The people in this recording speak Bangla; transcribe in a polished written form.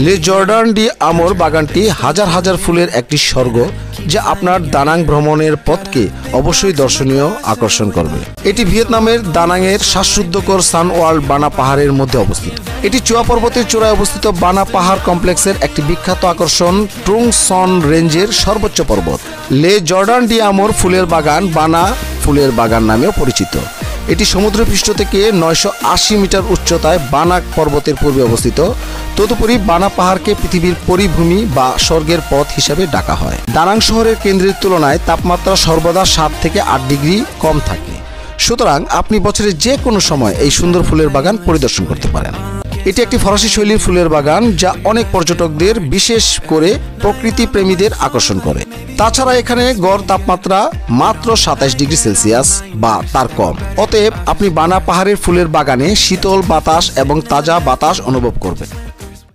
লে জর্ডান ডি আমোর বাগানটি হাজার হাজার ফুলের একটি স্বর্গ, যা আপনার দানাং ভ্রমণের পথকে অবশ্যই দর্শনীয় আকর্ষণ করবে। এটি ভিয়েতনামের দানাংয়ের শ্বাসরুদ্ধকর সানওয়ার্ল্ড বানা পাহাড়ের মধ্যে অবস্থিত। এটি চুয়া পর্বতের চূড়ায় অবস্থিত বানা পাহাড় কমপ্লেক্সের একটি বিখ্যাত আকর্ষণ। ট্রুং সন রেঞ্জের সর্বোচ্চ পর্বত। লে জর্ডান ডি আমোর ফুলের বাগান বানা ফুলের বাগান নামেও পরিচিত। এটি সমুদ্রপৃষ্ঠ থেকে 980 মিটার উচ্চতায় বানাক পর্বতের পূর্বে অবস্থিত। তদুপরি বানা পাহাড়কে পৃথিবীর পরিভূমি বা স্বর্গের পথ হিসাবে ডাকা হয়। দানাং শহরের কেন্দ্রের তুলনায় তাপমাত্রা সর্বদা 7 থেকে 8 ডিগ্রি কম থাকে, সুতরাং আপনি বছরের যে কোনো সময় এই সুন্দর ফুলের বাগান পরিদর্শন করতে পারেন। এটি একটি ফরাসি শৈলীর ফুলের বাগান, যা অনেক পর্যটকদের, বিশেষ করে প্রকৃতি প্রেমীদের আকর্ষণ করে। তাছাড়া এখানে গড় তাপমাত্রা মাত্র 27 ডিগ্রি সেলসিয়াস বা তার কম। অতএব আপনি বানা পাহাড়ের ফুলের বাগানে শীতল বাতাস এবং তাজা বাতাস অনুভব করবেন।